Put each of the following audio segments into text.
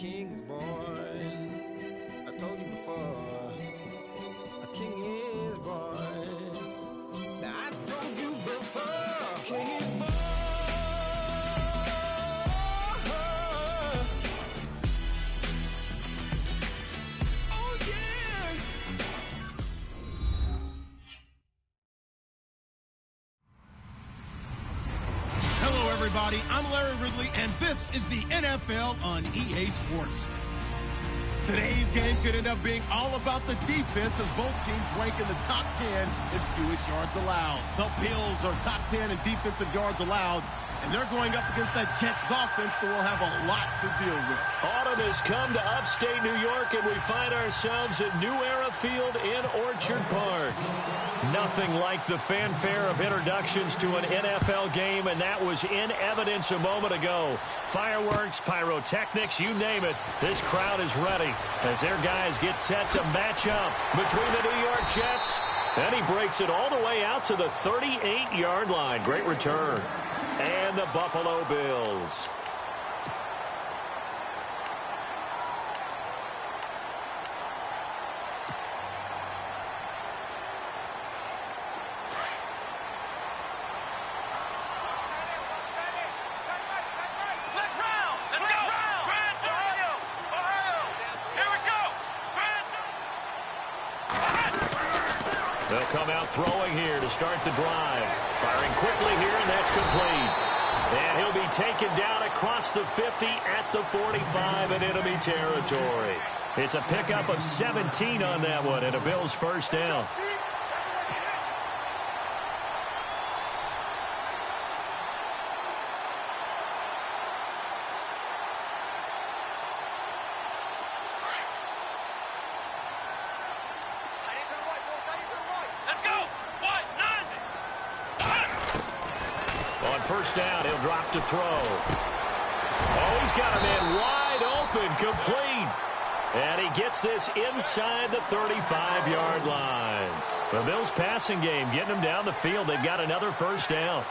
king is born. I told you before, a king is born. Now I told you before, a king is born. Oh yeah. Hello everybody, I'm Larry Ridley, and this is the NFL on EA Sports. Today's game could end up being all about the defense as both teams rank in the top 10 in fewest yards allowed. The Bills are top 10 in defensive yards allowed, and they're going up against that Jets offense that will have a lot to deal with. Autumn has come to upstate New York, and we find ourselves at New Era Field in Orchard Park. Nothing like the fanfare of introductions to an NFL game, and that was in evidence a moment ago. Fireworks, pyrotechnics, you name it. This crowd is ready as their guys get set to match up between the New York Jets, and he breaks it all the way out to the 38-yard line. Great return. And the Buffalo Bills. They'll come out throwing here to start the drive. Firing quickly here, and that's complete. And he'll be taken down across the 50 at the 45 in enemy territory. It's a pickup of 17 on that one, and a Bills first down. First down, he'll drop to throw. Oh, he's got a man wide open, complete. And he gets this inside the 35-yard line. The Bills passing game, getting them down the field. They've got another first down.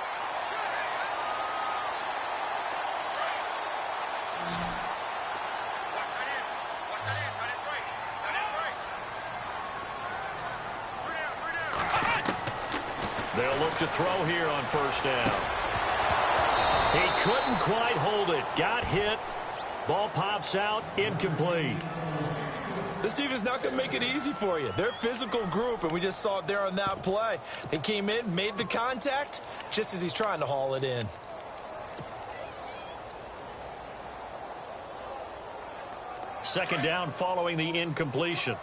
They'll look to throw here on first down. He couldn't quite hold it. Got hit. Ball pops out. Incomplete. This defense is not going to make it easy for you. They're a physical group, and we just saw it there on that play. They came in, made the contact, just as he's trying to haul it in. Second down following the incompletion.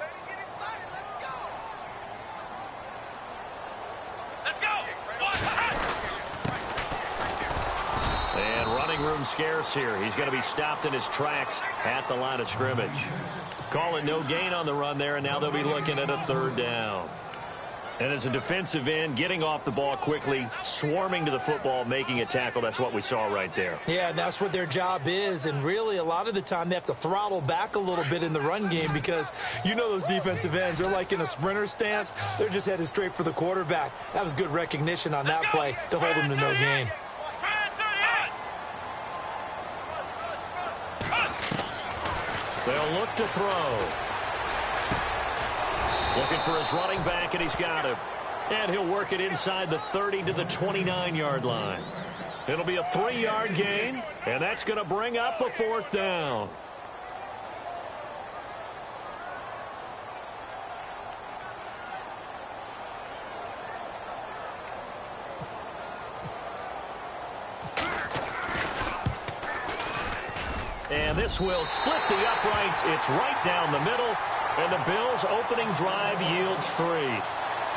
Room scarce here. He's going to be stopped in his tracks at the line of scrimmage. Call it no gain on the run there, and now they'll be looking at a third down. And as a defensive end, getting off the ball quickly, swarming to the football, making a tackle, that's what we saw right there. Yeah, and that's what their job is, and really a lot of the time they have to throttle back a little bit in the run game because you know those defensive ends, they're like in a sprinter stance. They're just headed straight for the quarterback. That was good recognition on that play to hold them to no gain. They'll look to throw. Looking for his running back, and he's got him. And he'll work it inside the 30 to the 29-yard line. It'll be a 3-yard gain, and that's going to bring up a fourth down. And this will split the uprights. It's right down the middle. And the Bills' opening drive yields 3.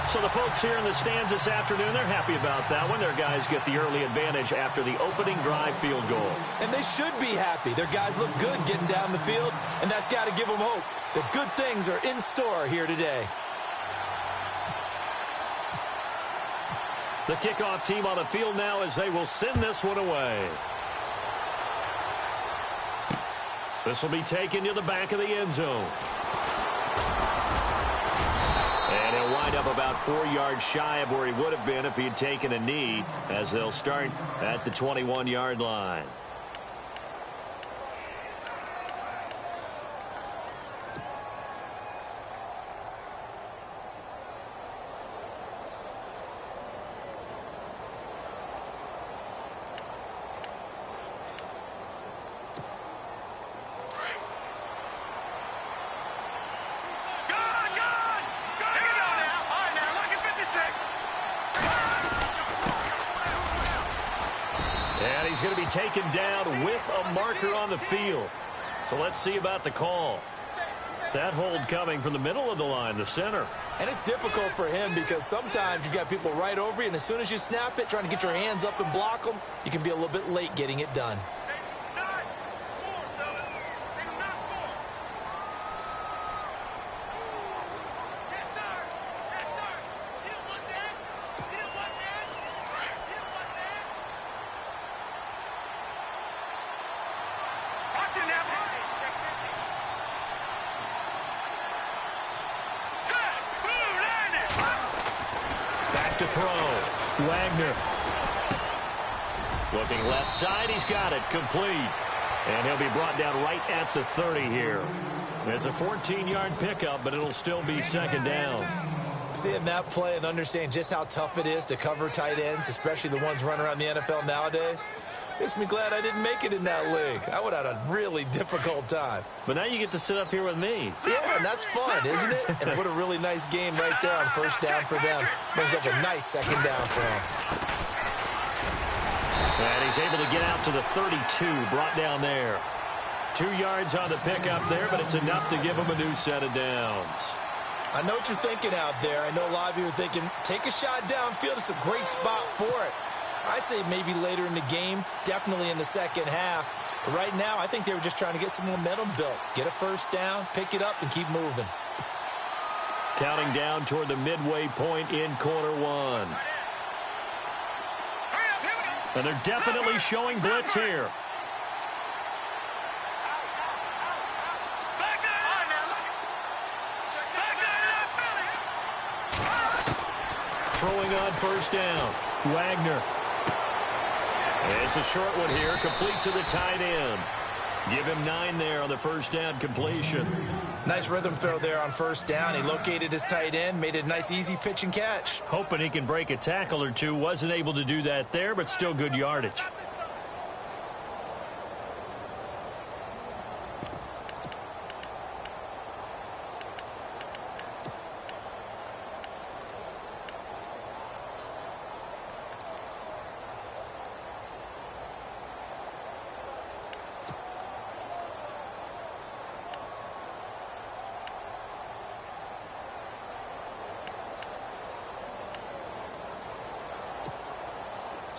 So the folks here in the stands this afternoon, they're happy about that one. Their guys get the early advantage after the opening drive field goal. And they should be happy. Their guys look good getting down the field, and that's got to give them hope that good things are in store here today. The kickoff team on the field now as they will send this one away. This will be taken to the back of the end zone. And he'll wind up about 4 yards shy of where he would have been if he had taken a knee, as they'll start at the 21-yard line. And he's going to be taken down with a marker on the field. So let's see about the call. That hold coming from the middle of the line, the center. And it's difficult for him because sometimes you've got people right over you, and as soon as you snap it, trying to get your hands up and block them, you can be a little bit late getting it done. To throw. Wagner. Looking left side. He's got it. Complete. And he'll be brought down right at the 30 here. It's a 14-yard pickup, but it'll still be second down. Seeing that play and understanding just how tough it is to cover tight ends, especially the ones running around the NFL nowadays, makes me glad I didn't make it in that league. I would have had a really difficult time. But now you get to sit up here with me. Yeah, and that's fun, isn't it? And what a really nice game right there on first down for them. Brings up a nice second down for him. And he's able to get out to the 32, brought down there. 2 yards on the pickup there, but it's enough to give him a new set of downs. I know what you're thinking out there. I know a lot of you are thinking, take a shot downfield. It's a great spot for it. I'd say maybe later in the game, definitely in the second half. But right now, I think they were just trying to get some momentum built. Get a first down, pick it up, and keep moving. Counting down toward the midway point in quarter one. And they're definitely showing blitz here. Throwing on first down. Wagner. It's a short one here, complete to the tight end. Give him 9 there on the first down completion. Nice rhythm throw there on first down. He located his tight end, made it a nice easy pitch and catch. Hoping he can break a tackle or two. Wasn't able to do that there, but still good yardage.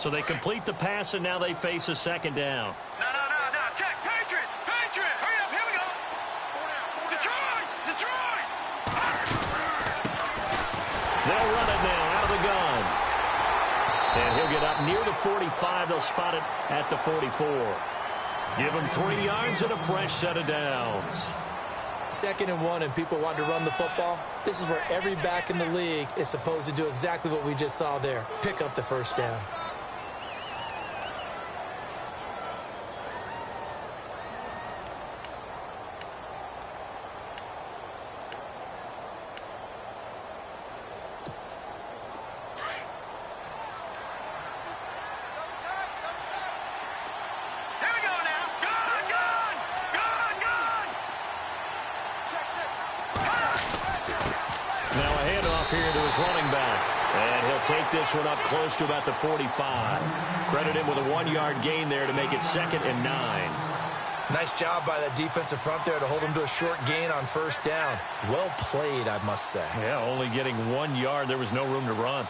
So they complete the pass, and now they face a second down. No. Check. Patriot. Hurry up. Here we go. Detroit. They'll run it now out of the gun. And he'll get up near the 45. They'll spot it at the 44. Give him 3 yards and a fresh set of downs. 2nd and 1, and people want to run the football. This is where every back in the league is supposed to do exactly what we just saw there. Pick up the first down. Running back. And he'll take this one up close to about the 45. Credit him with a 1-yard gain there to make it 2nd and 9. Nice job by that defensive front there to hold him to a short gain on first down. Well played, I must say. Yeah, only getting 1 yard. There was no room to run.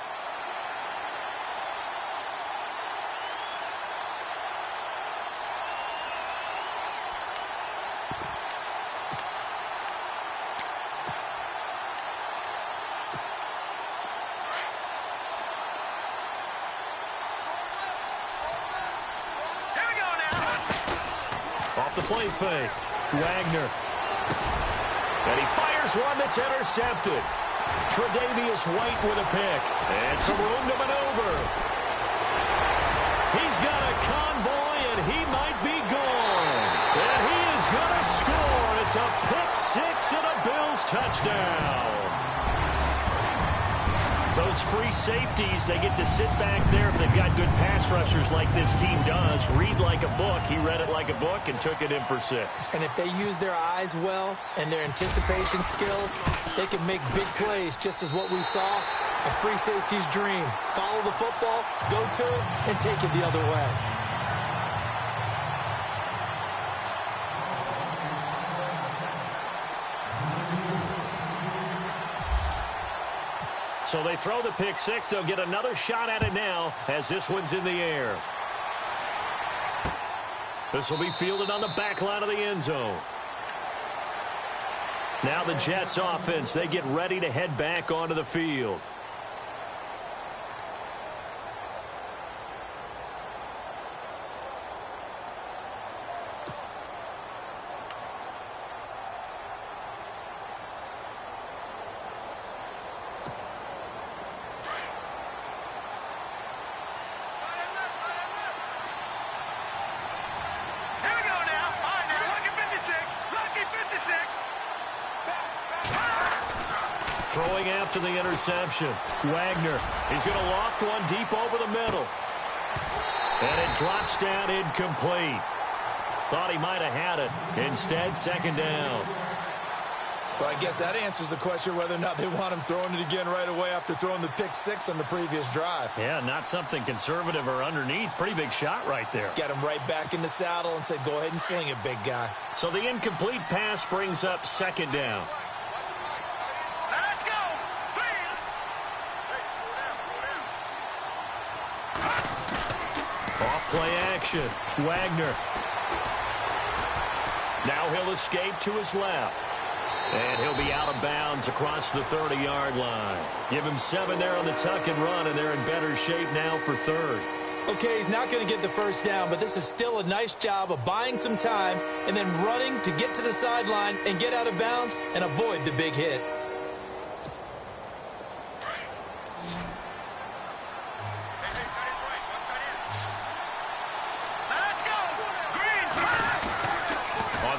The play fake. Wagner. And he fires one that's intercepted. Tre'Davious White with a pick. And some room to maneuver. He's got a convoy, and he might be gone. And he is going to score. It's a pick six and a Bills touchdown. Those free safeties, they get to sit back there if they've got good pass rushers like this team does. Read like a book. He read it like a book and took it in for 6. And if they use their eyes well and their anticipation skills, they can make big plays, just as what we saw. A free safety's dream. Follow the football, go to it, and take it the other way. So they throw the pick six. They'll get another shot at it now as this one's in the air. This will be fielded on the back line of the end zone. Now the Jets offense, they get ready to head back onto the field. Throwing after the interception. Wagner. He's going to loft one deep over the middle. And it drops down incomplete. Thought he might have had it. Instead, second down. Well, I guess that answers the question whether or not they want him throwing it again right away after throwing the pick six on the previous drive. Yeah, not something conservative or underneath. Pretty big shot right there. Got him right back in the saddle and said, go ahead and sling it, big guy. So the incomplete pass brings up second down. Play action. Wagner. Now he'll escape to his left. And he'll be out of bounds across the 30-yard line. Give him 7 there on the tuck and run, and they're in better shape now for third. Okay, he's not going to get the first down, but this is still a nice job of buying some time and then running to get to the sideline and get out of bounds and avoid the big hit.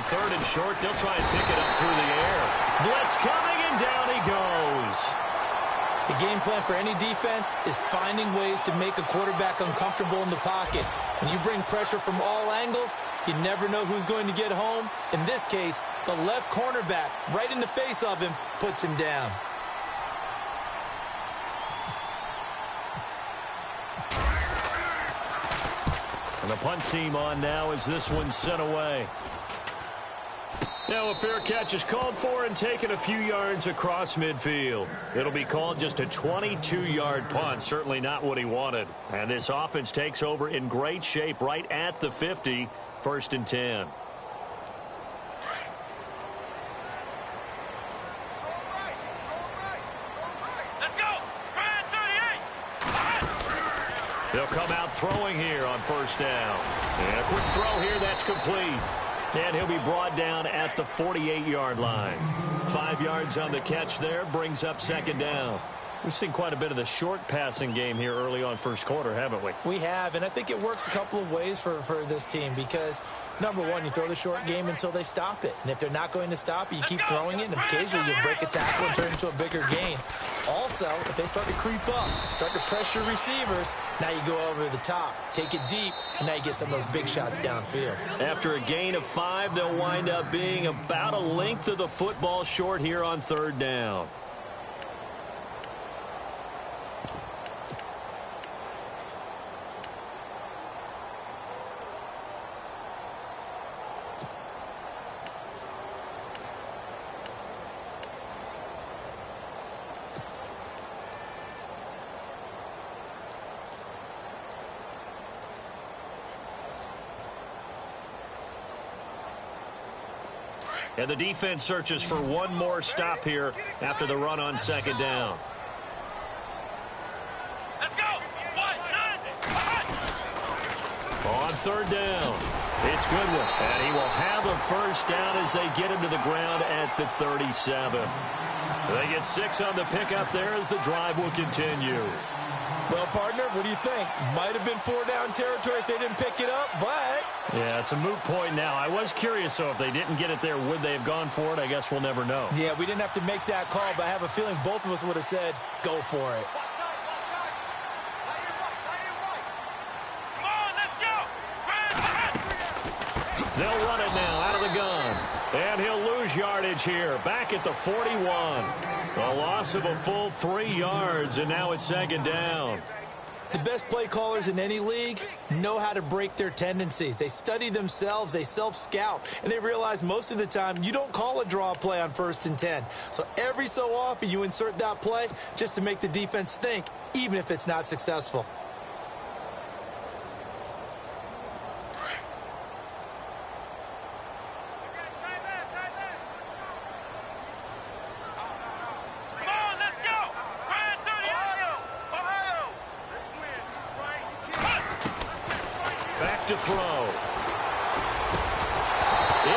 Third and short, they'll try and pick it up through the air. Blitz coming, and down he goes. The game plan for any defense is finding ways to make a quarterback uncomfortable in the pocket. When you bring pressure from all angles, you never know who's going to get home. In this case, the left cornerback, right in the face of him, puts him down. And the punt team on now as this one's sent away. Now a fair catch is called for and taken a few yards across midfield. It'll be called just a 22-yard punt. Certainly not what he wanted. And this offense takes over in great shape right at the 50. First and 10. Let's go. 38. They'll come out throwing here on first down. And a quick throw here, that's complete. And he'll be brought down at the 48-yard line. 5 yards on the catch there, brings up second down. We've seen quite a bit of the short passing game here early on first quarter, haven't we? We have, and I think it works a couple of ways for this team because, number one, you throw the short game until they stop it. And if they're not going to stop it, you keep throwing it, and occasionally you'll break a tackle and turn it into a bigger gain. Also, if they start to creep up, start to pressure receivers, now you go over the top, take it deep, and now you get some of those big shots downfield. After a gain of 5, they'll wind up being about a length of the football short here on third down. And the defense searches for one more stop here after the run on second down. Let's go. 1, 9, 1. On third down, it's Goodwin. And he will have a first down as they get him to the ground at the 37. They get 6 on the pickup there as the drive will continue. Well, partner, what do you think? Might have been 4-down territory if they didn't pick it up, but... Yeah, it's a moot point now. I was curious, so if they didn't get it there, would they have gone for it? I guess we'll never know. Yeah, we didn't have to make that call, but I have a feeling both of us would have said, go for it. Come on, let's go. They'll run it now out of the gun. And he'll lose yardage here, back at the 41. A loss of a full 3 yards, and now it's second down. The best play callers in any league know how to break their tendencies. They study themselves, they self-scout, and they realize most of the time you don't call a draw play on 1st and 10. So every so often you insert that play just to make the defense think, even if it's not successful. Back to throw.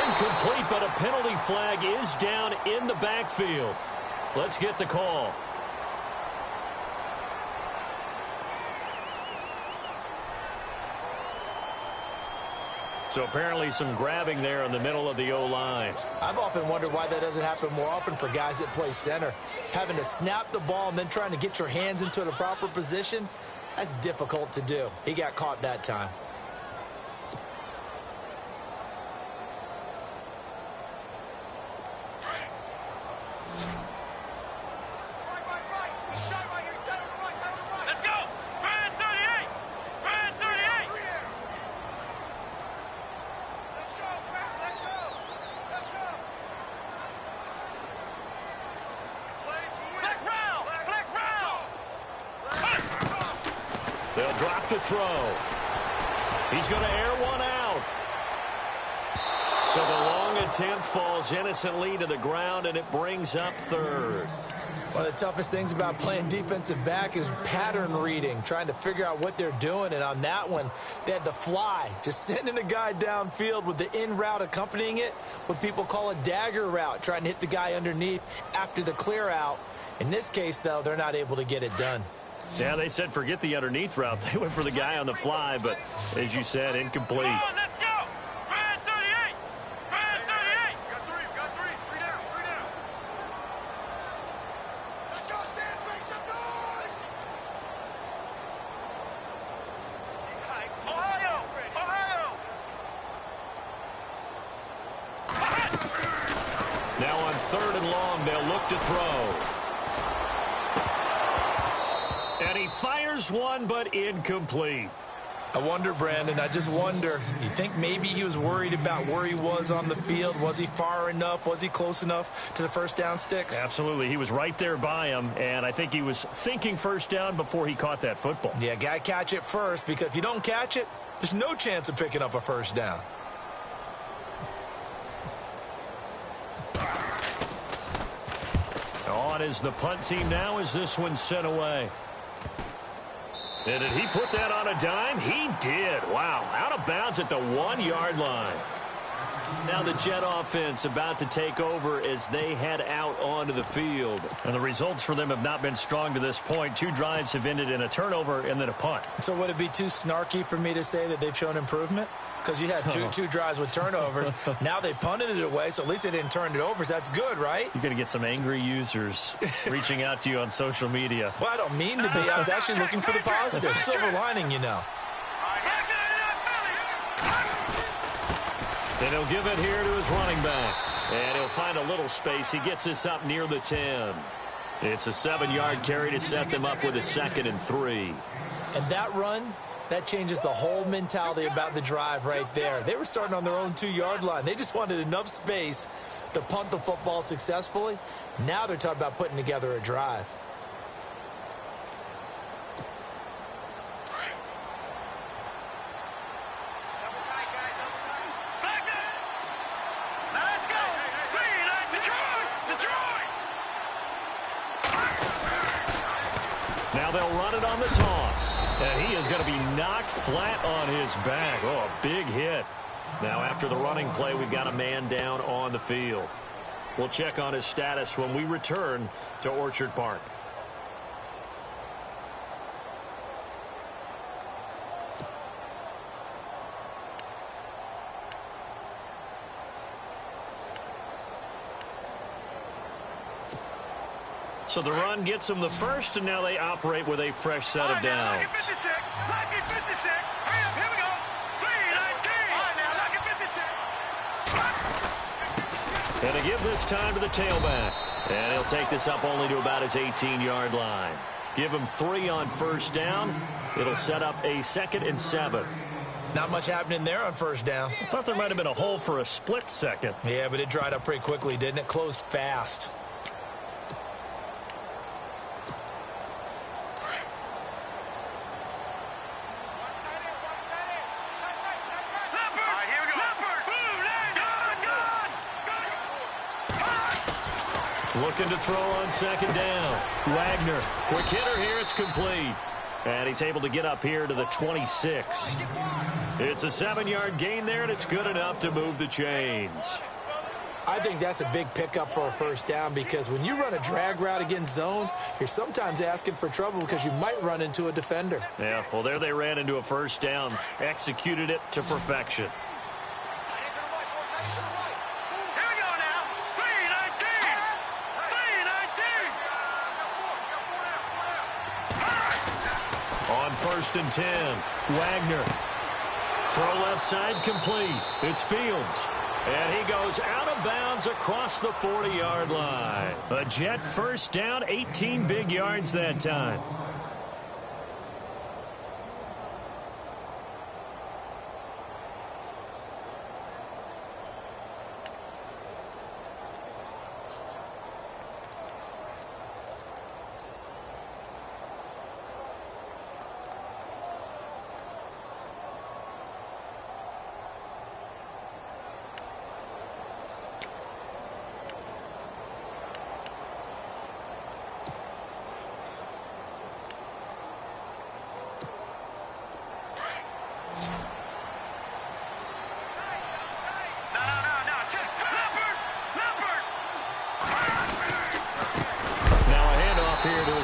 Incomplete, but a penalty flag is down in the backfield. Let's get the call. So apparently some grabbing there in the middle of the O-line. I've often wondered why that doesn't happen more often for guys that play center. Having to snap the ball and then trying to get your hands into the proper position, that's difficult to do. He got caught that time. They'll drop to throw. He's going to air one out. So the long attempt falls innocently to the ground, and it brings up 3rd. One of the toughest things about playing defensive back is pattern reading, trying to figure out what they're doing. And on that one, they had the fly, just sending a guy downfield with the in route accompanying it, what people call a dagger route, trying to hit the guy underneath after the clear out. In this case, though, they're not able to get it done. Yeah, they said forget the underneath route. They went for the guy on the fly, but as you said, incomplete. Let's go! Brad 38! Brad 38! Got three down. Let's go, Stans, make some noise! Ohio! Now on 3rd and long, they'll look to throw. And he fires one, but incomplete. I wonder, Brandon, I just wonder, you think maybe he was worried about where he was on the field? Was he far enough? Was he close enough to the first down sticks? Absolutely. He was right there by him, and I think he was thinking first down before he caught that football. Yeah, got to catch it first, because if you don't catch it, there's no chance of picking up a first down. On is the punt team now as this one's sent away. And did he put that on a dime? He did. Wow. Out of bounds at the 1-yard line. Now the Jet offense about to take over as they head out onto the field. And the results for them have not been strong to this point. 2 drives have ended in a turnover and then a punt. So would it be too snarky for me to say that they've shown improvement? Because you had two drives with turnovers. Now they punted it away, so at least they didn't turn it over. So that's good, right? You're going to get some angry users reaching out to you on social media. Well, I don't mean to be. I was actually looking for the positive. Silver lining, you know. And he'll give it here to his running back. And he'll find a little space. He gets this up near the 10. It's a 7-yard carry to set them up with a 2nd and 3. And that run, that changes the whole mentality about the drive right there. They were starting on their own 2-yard line. They just wanted enough space to punt the football successfully. Now they're talking about putting together a drive. Now they'll run it on the toss. And he is going to be knocked flat on his back. Oh, a big hit. Now after the running play, we've got a man down on the field. We'll check on his status when we return to Orchard Park. So the run gets them the first, and now they operate with a fresh set of downs. Lucky 56. Lucky 56. Hurry up, here we go. 3-19. All right, now, Lucky 56. And to give this time to the tailback. And he'll take this up only to about his 18-yard line. Give him 3 on first down. It'll set up a 2nd and 7. Not much happening there on first down. I thought there might have been a hole for a split second. Yeah, but it dried up pretty quickly, didn't it? Closed fast. Looking to throw on 2nd down. Wagner, quick hitter here, it's complete. And he's able to get up here to the 26. It's a 7-yard gain there, and it's good enough to move the chains. I think that's a big pickup for a first down because when you run a drag route against zone, you're sometimes asking for trouble because you might run into a defender. Yeah, well, there they ran into a first down, executed it to perfection. On 1st and 10, Wagner. Throw left side complete. It's Fields. And he goes out of bounds across the 40-yard line. A Jet first down, 18 big yards that time.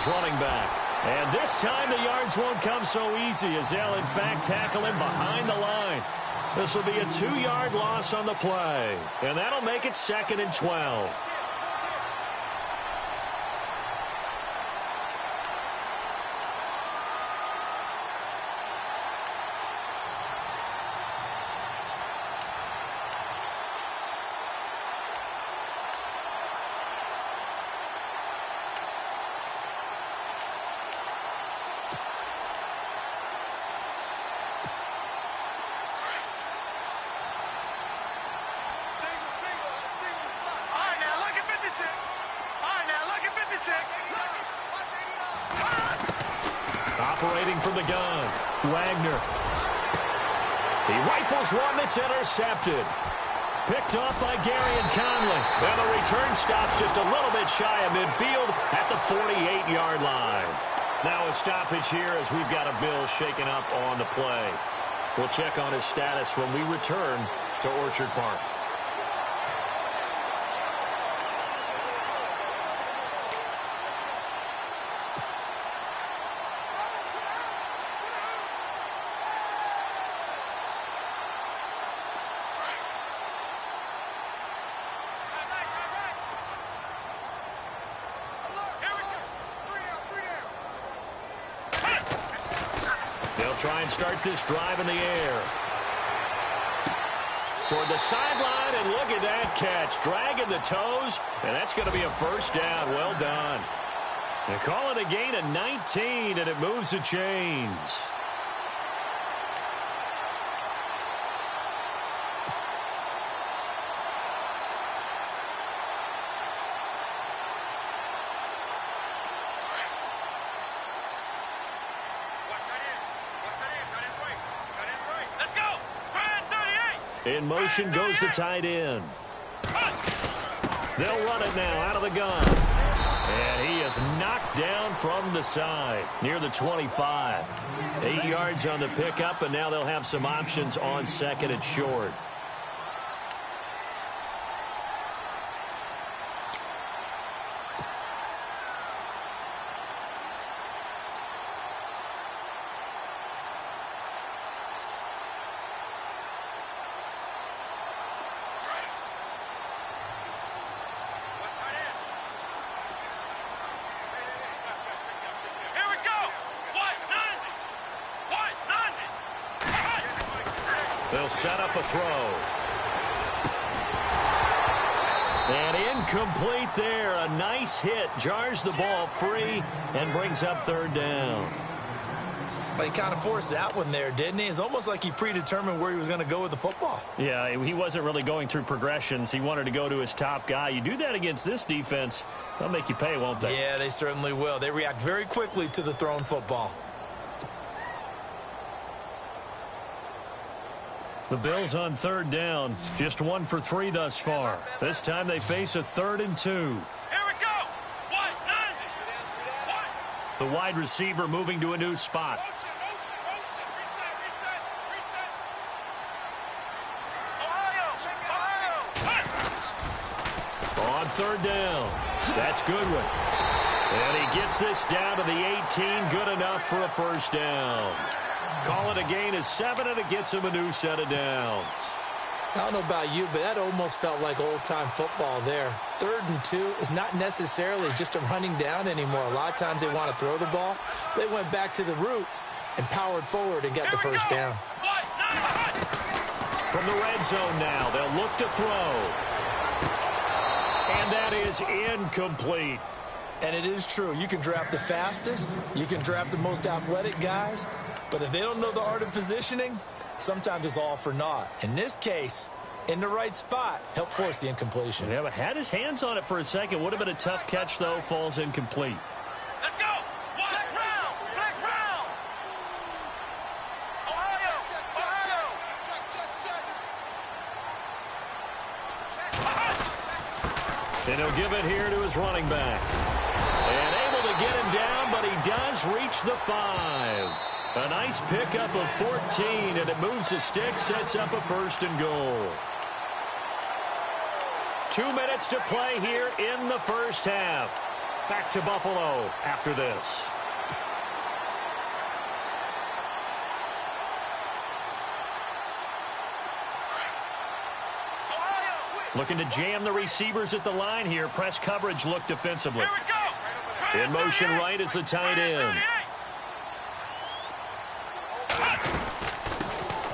Running back. And this time the yards won't come so easy as they'll in fact tackle him behind the line. This will be a 2-yard loss on the play. And that'll make it 2nd and 12. Operating from the gun, Wagner. He rifles one that's intercepted. Picked off by Gary and Conley. And the return stops just a little bit shy of midfield at the 48-yard line. Now a stoppage here as we've got a Bill shaken up on the play. We'll check on his status when we return to Orchard Park. Try and start this drive in the air. Toward the sideline, and look at that catch. Dragging the toes, and that's going to be a first down. Well done. They call it a gain of 19, and it moves the chains. In motion goes the tight end. They'll run it now out of the gun. And he is knocked down from the side near the 25. 8 yards on the pickup, and now they'll have some options on 2nd and short. They'll set up a throw. And Incomplete there. A nice hit. Jars the ball free and brings up third down. But he kind of forced that one there, didn't he? It's almost like he predetermined where he was going to go with the football. Yeah, he wasn't really going through progressions. He wanted to go to his top guy. You do that against this defense, they'll make you pay, won't they? Yeah, they certainly will. They react very quickly to the thrown football. The Bills on third down. Just 1 for 3 thus far. This time they face a 3rd and 2. Here we go. What? The wide receiver moving to a new spot. Motion. Reset. Ohio. On third down. That's Goodwin. And he gets this down to the 18. Good enough for a first down. Call it a gain of 7, and it gets him a new set of downs. I don't know about you, but that almost felt like old-time football there. 3rd and 2 is not necessarily just a running down anymore. A lot of times they want to throw the ball. They went back to the roots and powered forward and got the first down. From the red zone now, they'll look to throw. And that is incomplete. And it is true. You can draft the fastest. You can draft the most athletic guys. But if they don't know the art of positioning, sometimes it's all for naught. In this case, in the right spot, helped force the incompletion. Yeah, but had his hands on it for a second. Would have been a tough catch, though. Falls incomplete. Let's go. Flex round. Ohio. And he'll give it here to his running back. And able to get him down, but he does reach the 5. A nice pickup of 14, and it moves the stick, sets up a 1st and goal. 2 minutes to play here in the first half. Back to Buffalo after this. Looking to jam the receivers at the line here. Press coverage look defensively. In motion right is the tight end.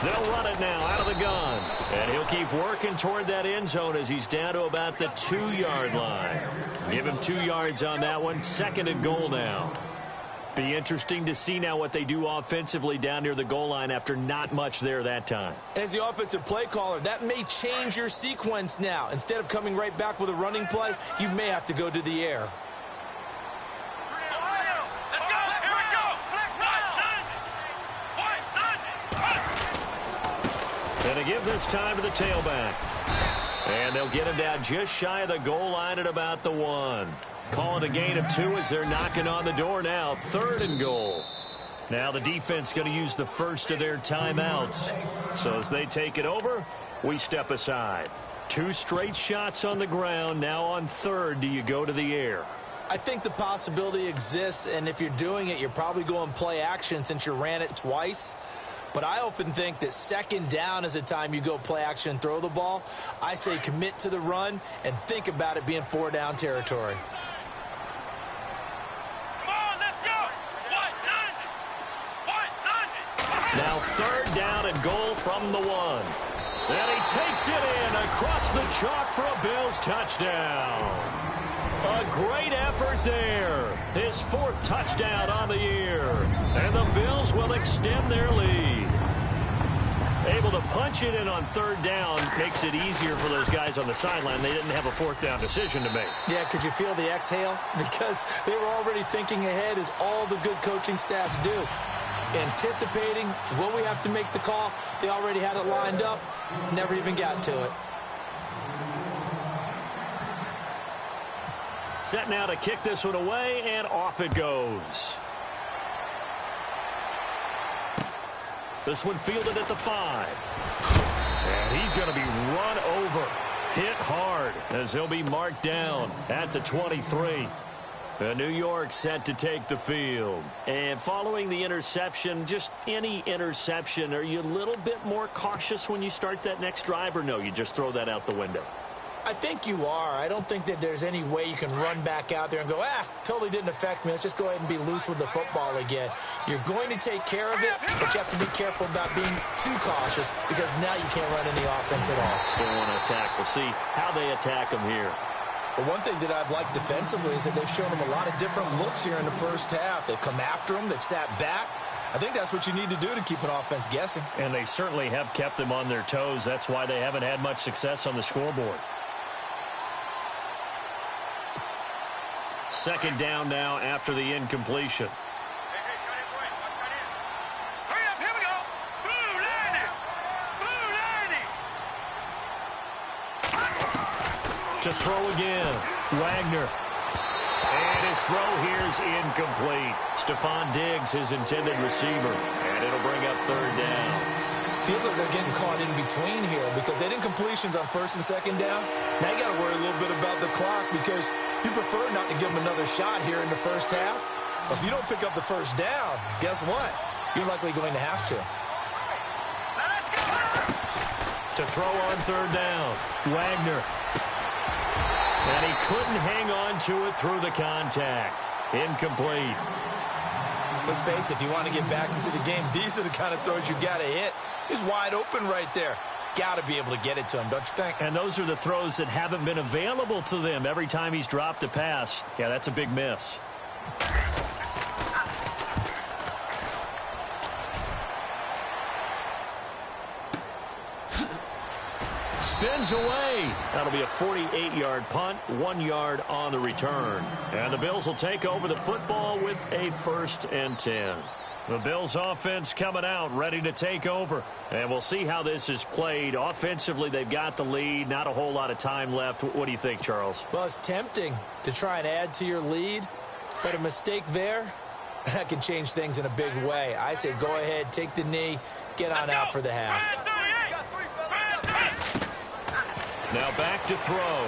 They'll run it now out of the gun. And he'll keep working toward that end zone as he's down to about the 2-yard line. Give him 2 yards on that one. 2nd and goal now. Be interesting to see now what they do offensively down near the goal line after not much there that time. As the offensive play caller, that may change your sequence now. Instead of coming right back with a running play, you may have to go to the air. And to give this time to the tailback. And they'll get him down just shy of the goal line at about the 1. Call it a gain of 2 as they're knocking on the door now. 3rd and goal. Now the defense going to use the first of their timeouts. So as they take it over, we step aside. 2 straight shots on the ground. Now on 3rd, do you go to the air? I think the possibility exists, and if you're doing it, you're probably going play action since you ran it twice. But I often think that 2nd down is a time you go play action and throw the ball. I say commit to the run and think about it being 4-down territory. Now 3rd down and goal from the 1. And he takes it in across the chalk for a Bills touchdown. A great effort there. His 4th touchdown on the year. And the Bills will extend their lead. Able to punch it in on 3rd down makes it easier for those guys on the sideline. They didn't have a 4th down decision to make. Yeah, could you feel the exhale? Because they were already thinking ahead, as all the good coaching staffs do. Anticipating, will we have to make the call? They already had it lined up. Never even got to it. Set now to kick this one away, and off it goes. This one fielded at the 5. And he's going to be run over. Hit hard as he'll be marked down at the 23. New York set to take the field. And following the interception, just any interception, are you a little bit more cautious when you start that next drive, or no, you just throw that out the window? I think you are. I don't think that there's any way you can run back out there and go, totally didn't affect me. Let's just go ahead and be loose with the football again. You're going to take care of it, but you have to be careful about being too cautious because now you can't run any offense at all. Still want to attack. We'll see how they attack them here. But one thing that I've liked defensively is that they've shown them a lot of different looks here in the first half. They've come after them. They've sat back. I think that's what you need to do to keep an offense guessing. And they certainly have kept them on their toes. That's why they haven't had much success on the scoreboard. Second down now after the incompletion. To throw again, Wagner. And his throw here is incomplete. Stephon Diggs, his intended receiver. And it'll bring up third down. Feels like they're getting caught in between here because they did incompletions on first and second down. Now you got to worry a little bit about the clock because you prefer not to give them another shot here in the first half. But if you don't pick up the first down, guess what? You're likely going to have to. To throw on third down, Wagner. And he couldn't hang on to it through the contact. Incomplete. Let's face it, if you want to get back into the game, these are the kind of throws you got to hit. He's wide open right there. Got to be able to get it to him, don't you think? And those are the throws that haven't been available to them every time he's dropped a pass. Yeah, that's a big miss. Spins away. That'll be a 48-yard punt, 1 yard on the return. And the Bills will take over the football with a 1st and 10. The Bills offense coming out, ready to take over. And we'll see how this is played. Offensively, they've got the lead. Not a whole lot of time left. What do you think, Charles? Well, it's tempting to try and add to your lead. But a mistake there, that can change things in a big way. I say go ahead, take the knee, get on out for the half. Now back to throw.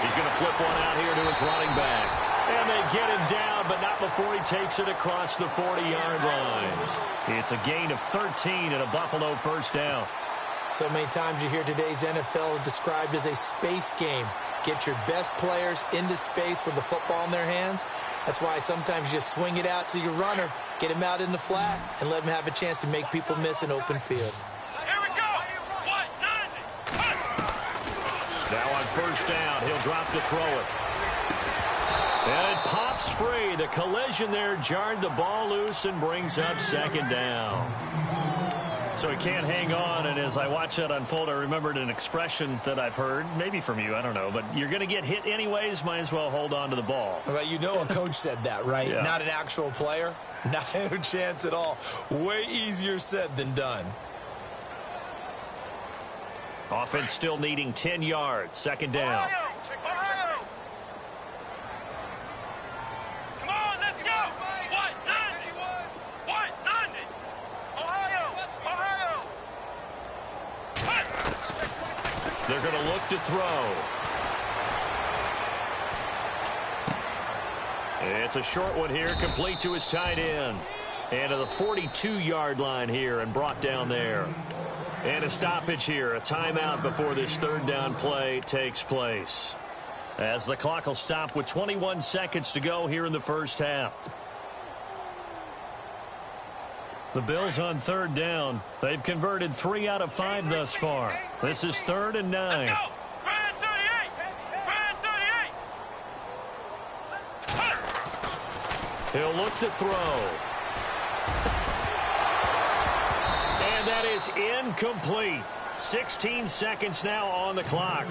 He's going to flip one out here to his running back. And they get him down, but not before he takes it across the 40-yard line. It's a gain of 13 and a Buffalo first down. So many times you hear today's NFL described as a space game. Get your best players into space with the football in their hands. That's why sometimes you just swing it out to your runner, get him out in the flat, and let him have a chance to make people miss an open field. Now on first down, he'll drop to throw it. And it pops free. The collision there jarred the ball loose and brings up second down. So he can't hang on, and as I watch that unfold, I remembered an expression that I've heard, maybe from you, I don't know, but you're going to get hit anyways, might as well hold on to the ball. Well, you know a coach said that, right? Yeah. Not an actual player. Not a chance at all. Way easier said than done. Offense still needing 10 yards. Second down. Ohio! Come on, let's go! What? 90! What? 90! Ohio! They're going to look to throw. It's a short one here, complete to his tight end. And to the 42-yard line here and brought down there. And a stoppage here, a timeout before this third down play takes place. As the clock will stop with 21 seconds to go here in the first half. The Bills on third down. They've converted 3 out of 5 thus far. This is 3rd and 9. He'll look to throw. And that is incomplete. 16 seconds now on the clock.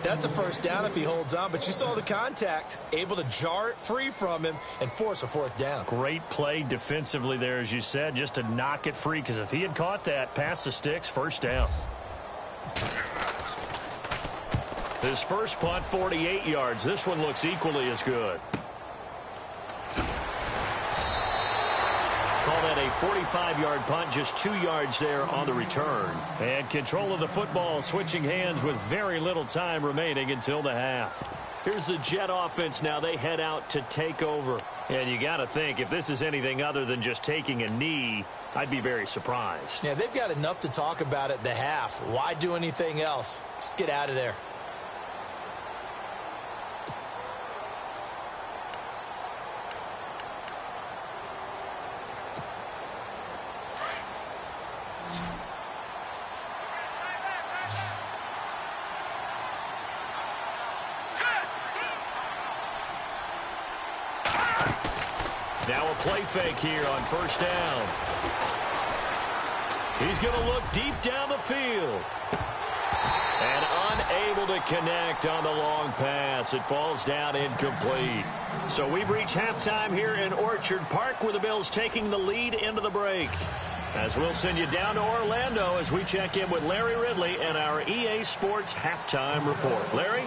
That's a first down if he holds on, but you saw the contact. Able to jar it free from him and force a 4th down. Great play defensively there, as you said, just to knock it free, because if he had caught that, past the sticks, first down. His first punt, 48 yards. This one looks equally as good. Call that a 45-yard punt, just 2 yards there on the return. And control of the football switching hands with very little time remaining until the half. Here's the Jet offense now. They head out to take over. And you got to think, if this is anything other than just taking a knee, I'd be very surprised. Yeah, they've got enough to talk about at the half. Why do anything else? Just get out of there. Now a play fake here on first down. He's going to look deep down the field. And unable to connect on the long pass. It falls down incomplete. So we've reached halftime here in Orchard Park, where the Bills taking the lead into the break. As we'll send you down to Orlando as we check in with Larry Ridley and our EA Sports Halftime Report. Larry?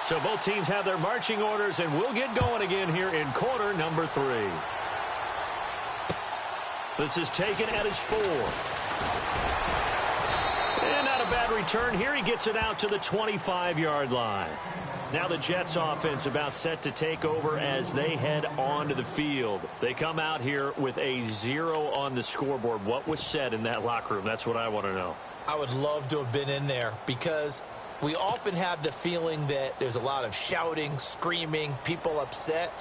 So both teams have their marching orders, and we'll get going again here in quarter number 3. This is taken at his 4. And not a bad return here. He gets it out to the 25-yard line. Now the Jets offense about set to take over as they head onto the field. They come out here with a 0 on the scoreboard. What was said in that locker room? That's what I want to know. I would love to have been in there because we often have the feeling that there's a lot of shouting, screaming, people upset.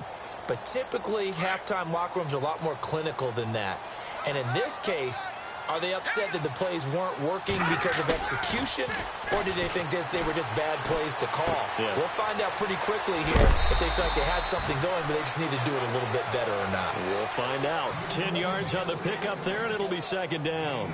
But typically, halftime locker rooms are a lot more clinical than that. And in this case, are they upset that the plays weren't working because of execution, or did they think they were just bad plays to call? Yeah. We'll find out pretty quickly here if they feel like they had something going, but they just need to do it a little bit better or not. We'll find out. 10 yards on the pickup there, and it'll be second down.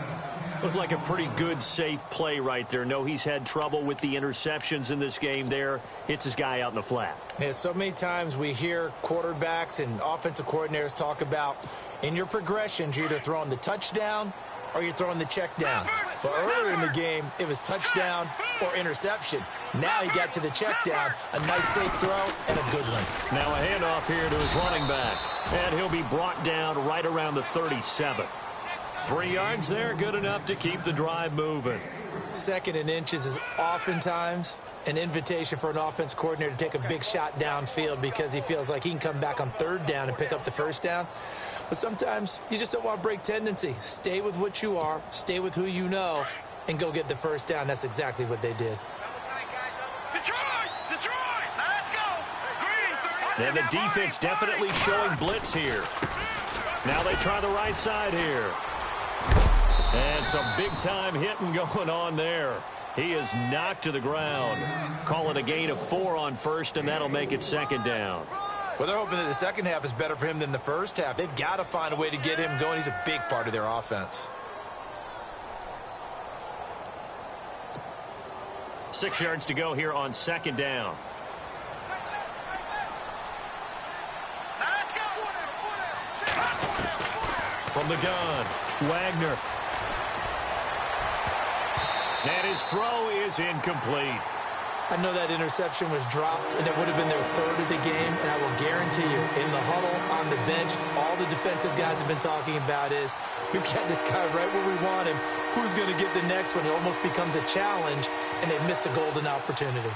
Looked like a pretty good, safe play right there. No, he's had trouble with the interceptions in this game there. Hits his guy out in the flat. Yeah, so many times we hear quarterbacks and offensive coordinators talk about in your progressions, you're either throwing the touchdown or you're throwing the check down. But earlier in the game, it was touchdown or interception. Now he got to the check down, a nice safe throw, and a good one. Now a handoff here to his running back. And he'll be brought down right around the 37. 3 yards there, good enough to keep the drive moving. Second and inches is oftentimes an invitation for an offense coordinator to take a big shot downfield because he feels like he can come back on third down and pick up the first down. But sometimes you just don't want to break tendency. Stay with what you are, stay with who you know, and go get the first down. That's exactly what they did. Detroit, let's go. Green, And the defense definitely showing blitz here. Now they try the right side here. And some big-time hitting going on there. He is knocked to the ground. Call it a gain of 4 on first, and that'll make it second down. Well, they're hoping that the second half is better for him than the first half. They've got to find a way to get him going. He's a big part of their offense. 6 yards to go here on second down. let's go. From the gun, Wagner. And his throw is incomplete. I know that interception was dropped, and it would have been their third of the game, and I will guarantee you, in the huddle, on the bench, all the defensive guys have been talking about is, we've got this guy right where we want him. Who's going to get the next one? It almost becomes a challenge, and they've missed a golden opportunity.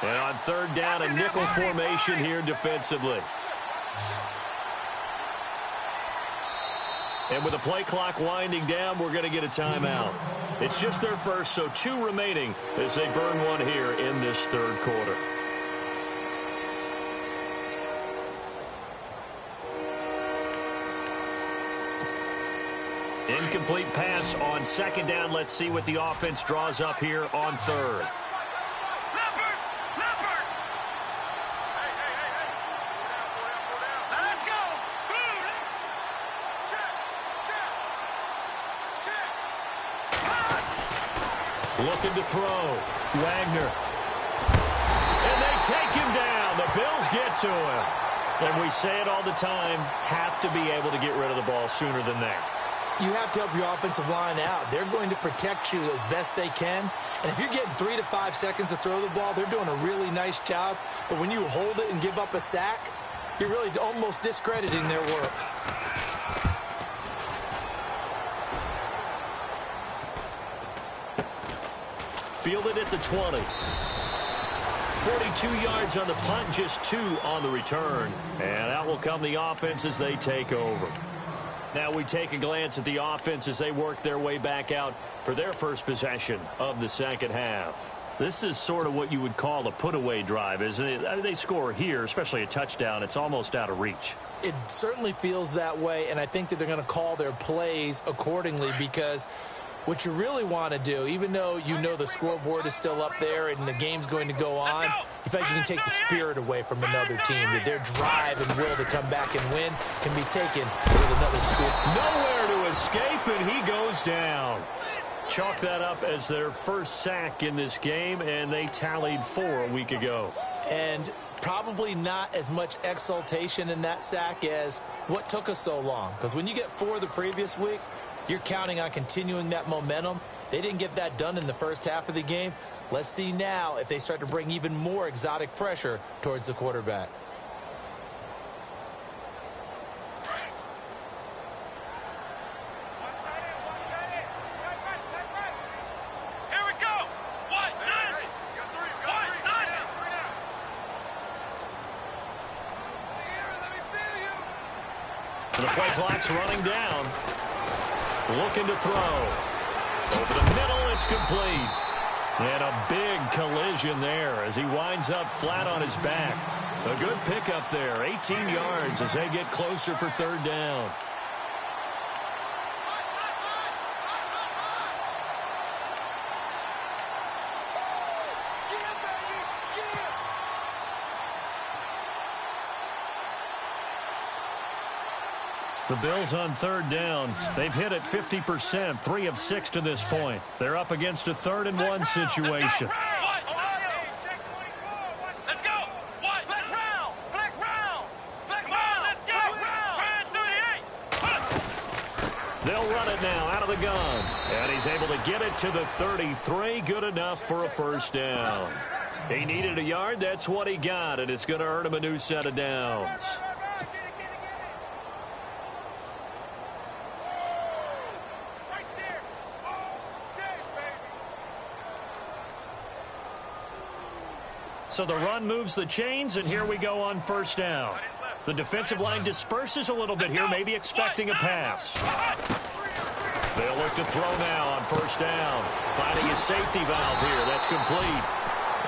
And on third down, a nickel formation here defensively. And with the play clock winding down, we're going to get a timeout. It's just their first, so 2 remaining as they burn one here in this third quarter. Incomplete pass on second down. Let's see what the offense draws up here on third. Looking to throw. Wagner. And they take him down. The Bills get to him. And we say it all the time, have to be able to get rid of the ball sooner than that. You have to help your offensive line out. They're going to protect you as best they can. And if you're getting 3 to 5 seconds to throw the ball, they're doing a really nice job. But when you hold it and give up a sack, you're really almost discrediting their work. Fielded at the 20. 42 yards on the punt, just 2 on the return. And out will come the offense as they take over. Now we take a glance at the offense as they work their way back out for their first possession of the second half. This is sort of what you would call a put-away drive, isn't it? I mean, they score here, especially a touchdown. It's almost out of reach. It certainly feels that way, and I think that they're going to call their plays accordingly because what you really want to do, even though you know the scoreboard is still up there and the game's going to go on, you think you can take the spirit away from another team, that their drive and will to come back and win can be taken with another score. Nowhere to escape, and he goes down. Chalk that up as their first sack in this game, and they tallied 4 a week ago. And probably not as much exultation in that sack as what took us so long. Because when you get 4 the previous week, you're counting on continuing that momentum. They didn't get that done in the first half of the game. Let's see now if they start to bring even more exotic pressure towards the quarterback. The play clock's running down. Looking to throw. Over the middle, it's complete. And a big collision there as he winds up flat on his back. A good pickup there, 18 yards as they get closer for third down. The Bills on third down. They've hit it 50%, 3 of 6 to this point. They're up against a 3rd and 1 situation. They'll run it now out of the gun. And he's able to get it to the 33. Good enough for a first down. He needed a yard. That's what he got, and it's going to earn him a new set of downs. So the run moves the chains, and here we go on first down. The defensive line disperses a little bit here, maybe expecting a pass. They'll look to throw now on first down. Finding his safety valve here. That's complete.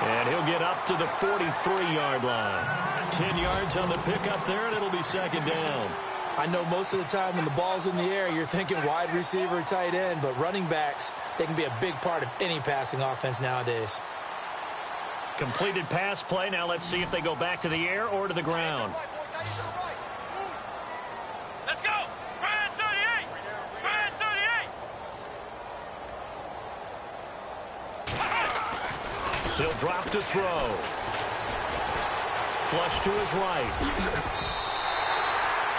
And he'll get up to the 43-yard line. 10 yards on the pickup there, and it'll be second down. I know most of the time when the ball's in the air, you're thinking wide receiver, tight end, but running backs, they can be a big part of any passing offense nowadays. Completed pass play. Now let's see if they go back to the air or to the ground. Let's go. Brand 38. Brand 38. He'll drop to throw. Flush to his right.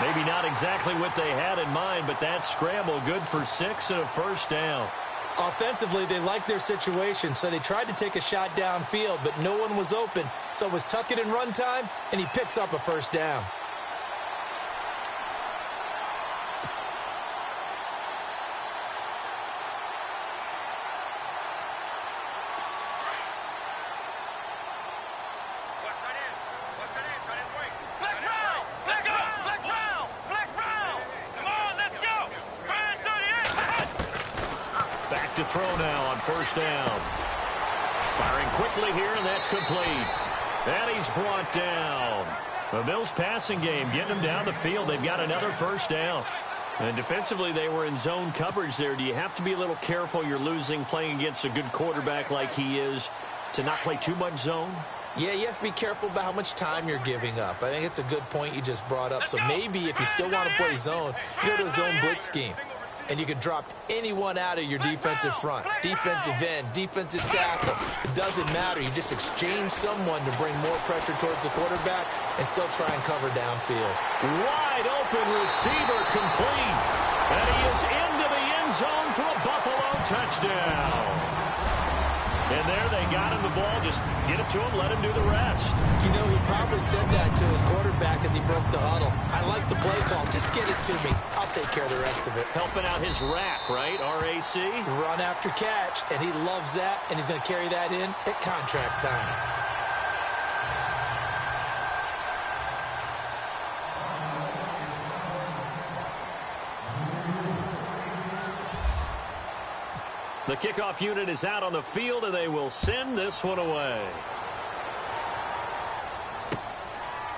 Maybe not exactly what they had in mind, but that scramble good for 6 and a first down. Offensively, they liked their situation, so they tried to take a shot downfield, but no one was open. So it was tuck it and run time, and he picks up a first down. To throw now on first down. Firing quickly here, and that's complete. And he's brought down. The Bills passing game getting them down the field. They've got another first down. And defensively, they were in zone coverage there. Do you have to be a little careful you're losing playing against a good quarterback like he is to not play too much zone? Yeah, you have to be careful about how much time you're giving up. I think it's a good point you just brought up. So maybe if you still want to play zone, you go to a zone blitz scheme. And you can drop anyone out of your defensive front. Defensive end, defensive tackle. It doesn't matter. You just exchange someone to bring more pressure towards the quarterback and still try and cover downfield. Wide open receiver complete. And he is into the end zone for a Buffalo touchdown. And there they got him the ball. Just get it to him, let him do the rest. You know, he probably said that to his quarterback as he broke the huddle. I like the play call. Just get it to me. I'll take care of the rest of it. Helping out his rack, right? R-A-C? Run after catch, and he loves that, and he's going to carry that in at contract time. The kickoff unit is out on the field, and they will send this one away.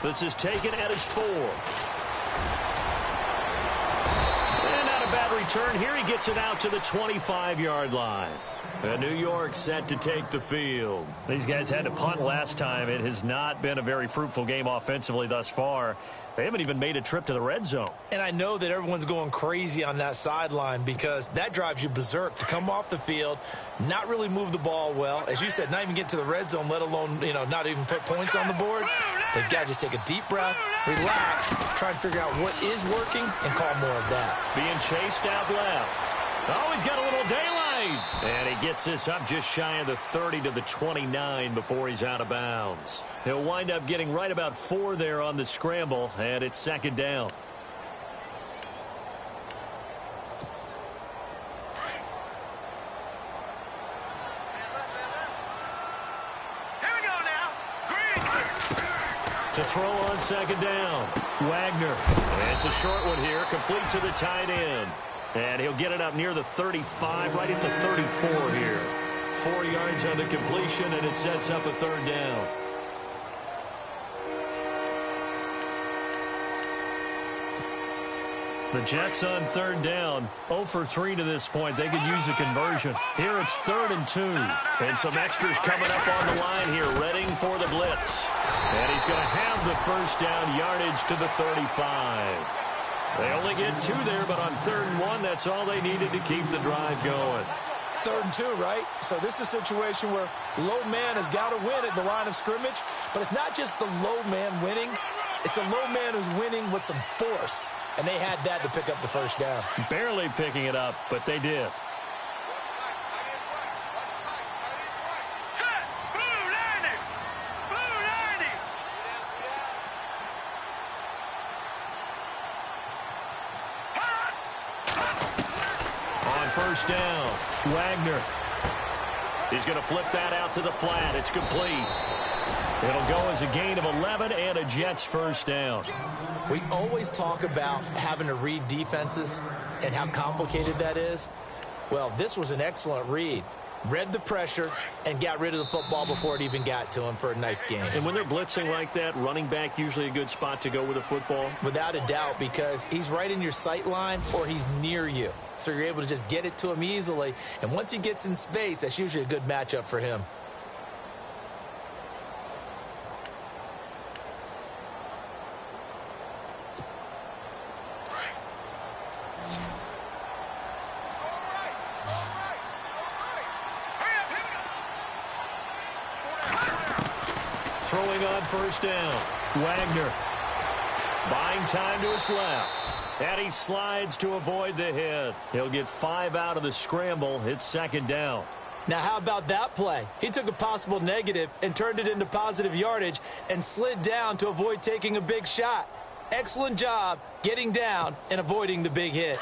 This is taken at his 4. And not a bad return here. He gets it out to the 25-yard line. And New York set to take the field. These guys had to punt last time. It has not been a very fruitful game offensively thus far. They haven't even made a trip to the red zone. And I know that everyone's going crazy on that sideline because that drives you berserk to come off the field, not really move the ball well. As you said, not even get to the red zone, let alone, not even put points on the board. They've got to just take a deep breath, relax, try and figure out what is working, and call more of that. Being chased out left. Oh, he's got a little daylight. And he gets this up just shy of the 30 to the 29 before he's out of bounds. He'll wind up getting right about 4 there on the scramble, and it's second down. Here we go now. Green. To throw on second down, Wagner. And it's a short one here, complete to the tight end. And he'll get it up near the 35, right at the 34 here. 4 yards on the completion, and it sets up a third down. The Jets on third down, 0 for 3 to this point. They could use a conversion. Here it's 3rd and 2. And some extras coming up on the line here, readying for the blitz. And he's going to have the first down, yardage to the 35. They only get 2 there, but on 3rd and 1, that's all they needed to keep the drive going. 3rd and 2, right? So this is a situation where low man has got to win at the line of scrimmage, but it's not just the low man winning. It's the low man who's winning with some force, and they had that to pick up the first down. Barely picking it up, but they did. First down, Wagner. He's going to flip that out to the flat. It's complete. It'll go as a gain of 11 and a Jets first down. We always talk about having to read defenses and how complicated that is. Well, this was an excellent read. Read the pressure and got rid of the football before it even got to him for a nice game. And when they're blitzing like that, running back usually a good spot to go with a football? Without a doubt, because he's right in your sight line or he's near you. So you're able to just get it to him easily. And once he gets in space, that's usually a good matchup for him. Throwing on first down, Wagner. Buying time to his left. And he slides to avoid the hit. He'll get 5 out of the scramble. It's second down. Now, how about that play? He took a possible negative and turned it into positive yardage and slid down to avoid taking a big shot. Excellent job getting down and avoiding the big hit.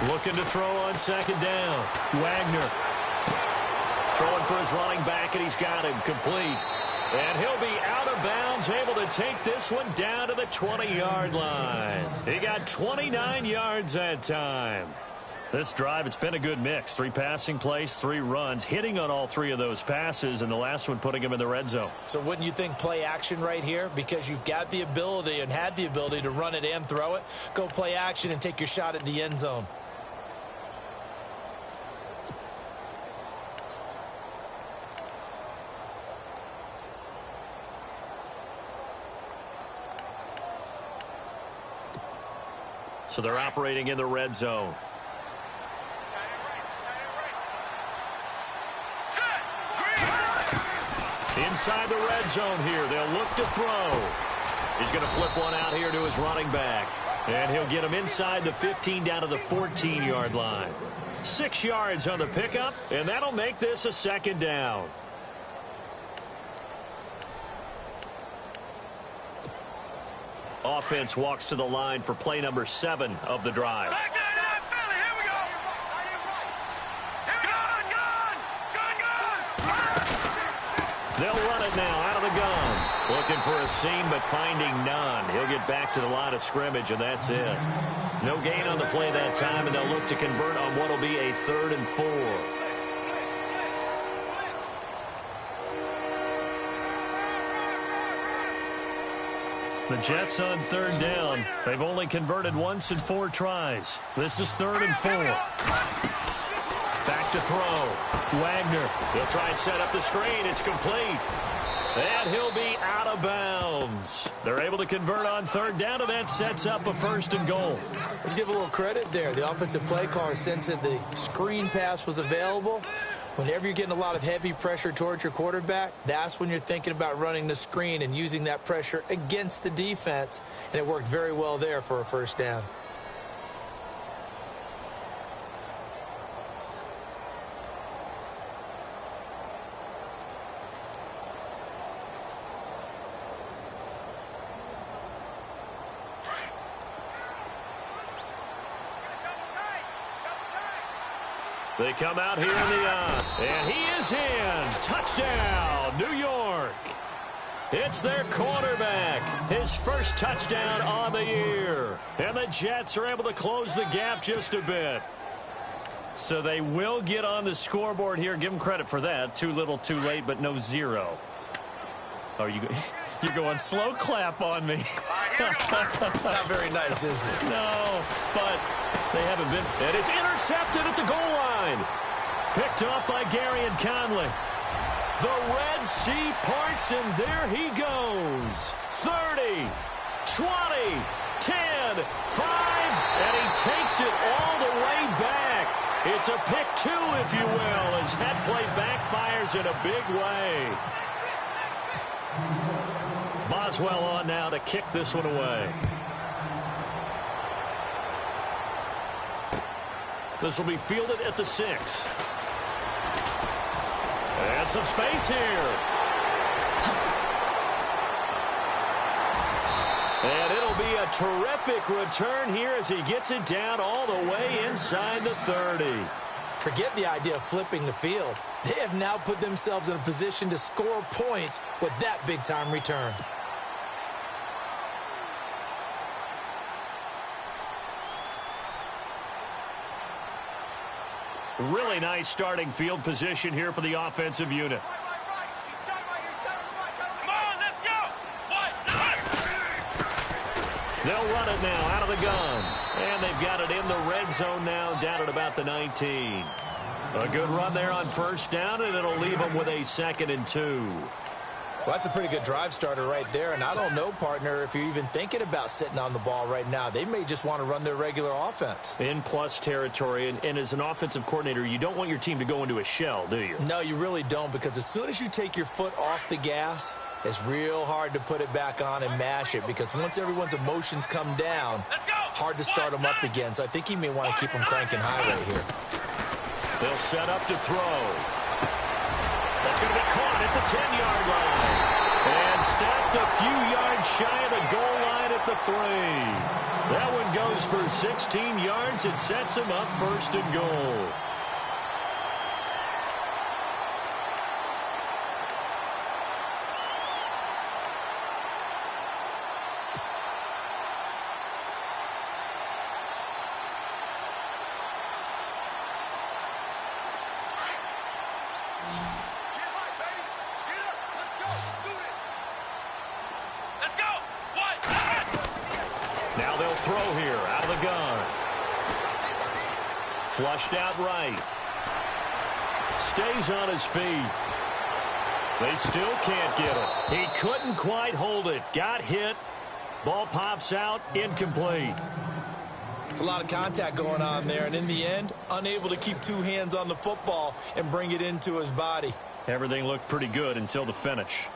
Looking to throw on second down. Wagner throwing for his running back, and he's got him complete. And he'll be out of bounds, able to take this one down to the 20-yard line. He got 29 yards that time. This drive, it's been a good mix. 3 passing plays, 3 runs, hitting on all 3 of those passes, and the last one putting him in the red zone. So wouldn't you think play action right here? Because you've got the ability and had the ability to run it and throw it. Go play action and take your shot at the end zone. So they're operating in the red zone. Inside the red zone here. They'll look to throw. He's going to flip one out here to his running back. And he'll get him inside the 15 down to the 14-yard line. 6 yards on the pickup, and that'll make this a second down. Offense walks to the line for play number 7 of the drive. They'll run it now out of the gun. Looking for a seam, but finding none. He'll get back to the line of scrimmage, and that's it. No gain on the play that time, and they'll look to convert on what will be a 3rd and 4. The Jets on 3rd down. They've only converted once in 4 tries. This is 3rd and 4. Back to throw. Wagner. He'll try and set up the screen. It's complete. And he'll be out of bounds. They're able to convert on 3rd down, and that sets up a 1st and goal. Let's give a little credit there. The offensive play caller sensed that the screen pass was available. Whenever you're getting a lot of heavy pressure towards your quarterback, that's when you're thinking about running the screen and using that pressure against the defense. And it worked very well there for a 1st down. They come out here in the and he is in. Touchdown, New York. It's their quarterback. His first touchdown on the year. And the Jets are able to close the gap just a bit. So they will get on the scoreboard here. Give them credit for that. Too little, too late, but no 0. Oh, you're going slow clap on me. Not very nice, is it? No, but they haven't been. And it's intercepted at the goal line. Picked off by Gary and Conley. The Red Sea parts, and there he goes. 30, 20, 10, 5, and he takes it all the way back. It's a pick 2, if you will, as that play backfires in a big way. Boswell on now to kick this one away. This will be fielded at the 6. And some space here. And it'll be a terrific return here as he gets it down all the way inside the 30. Forget the idea of flipping the field. They have now put themselves in a position to score points with that big-time return. Really nice starting field position here for the offensive unit. Come on, let's go. They'll run it now out of the gun. And they've got it in the red zone now, down at about the 19. A good run there on 1st down, and it'll leave them with a 2nd and 2. Well, that's a pretty good drive starter right there, and I don't know, partner, if you're even thinking about sitting on the ball right now. They may just want to run their regular offense. In plus territory, and as an offensive coordinator, you don't want your team to go into a shell, do you? No, you really don't, because as soon as you take your foot off the gas, it's real hard to put it back on and mash it, because once everyone's emotions come down, hard to start them up again. So I think he may want to keep them cranking high right here. They'll set up to throw. That's going to be caught at the 10-yard line. And stopped a few yards shy of the goal line at the 3. That one goes for 16 yards. It sets him up 1st and goal. Now they'll throw here out of the gun. Flushed out right. Stays on his feet. They still can't get it. He couldn't quite hold it. Got hit. Ball pops out. Incomplete. It's a lot of contact going on there, and in the end, unable to keep 2 hands on the football and bring it into his body. Everything looked pretty good until the finish.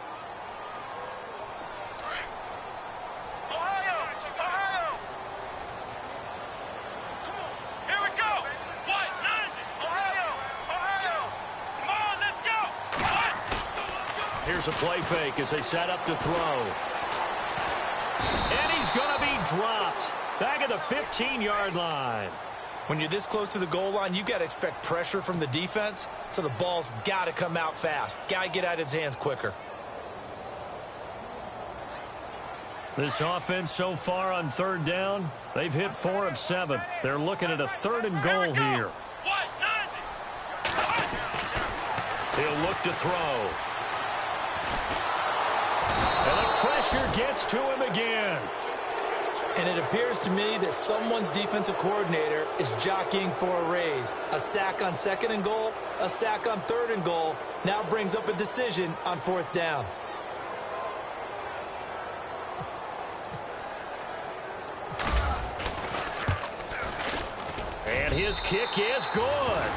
Here's a play fake as they set up to throw. And he's going to be dropped back at the 15-yard line. When you're this close to the goal line, you got to expect pressure from the defense, so the ball's got to come out fast. Got to get out of his hands quicker. This offense so far on third down, they've hit 4 of 7. They're looking at a 3rd and goal here. He'll look to throw. And the pressure gets to him again. And it appears to me that someone's defensive coordinator is jockeying for a raise. A sack on 2nd and goal, a sack on 3rd and goal, now brings up a decision on 4th down. And his kick is good.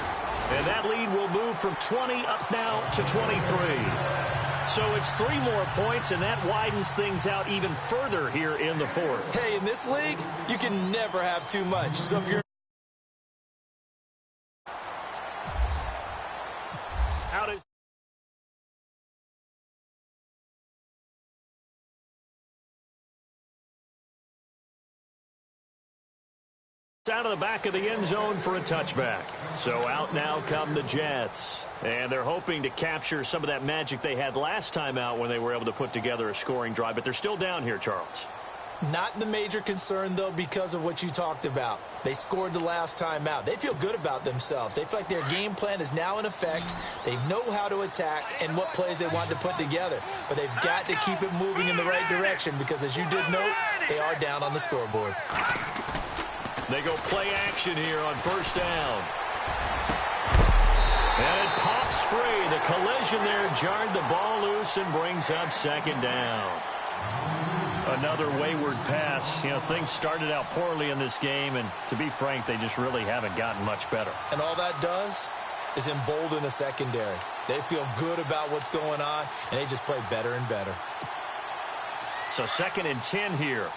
And that lead will move from 20 up now to 23. So it's 3 more points, and that widens things out even further here in the 4th. Hey, in this league, you can never have too much. So if you're out is out of the back of the end zone for a touchback. So out now come the Jets. And they're hoping to capture some of that magic they had last time out when they were able to put together a scoring drive. But they're still down here, Charles. Not the major concern, though, because of what you talked about. They scored the last time out. They feel good about themselves. They feel like their game plan is now in effect. They know how to attack and what plays they want to put together. But they've got to keep it moving in the right direction because, as you did note, they are down on the scoreboard. They go play action here on 1st down. And it pops free. The collision there jarred the ball loose and brings up 2nd down. Another wayward pass. You know, things started out poorly in this game, and to be frank, they just really haven't gotten much better. And all that does is embolden a secondary. They feel good about what's going on, and they just play better and better. So 2nd and 10 here.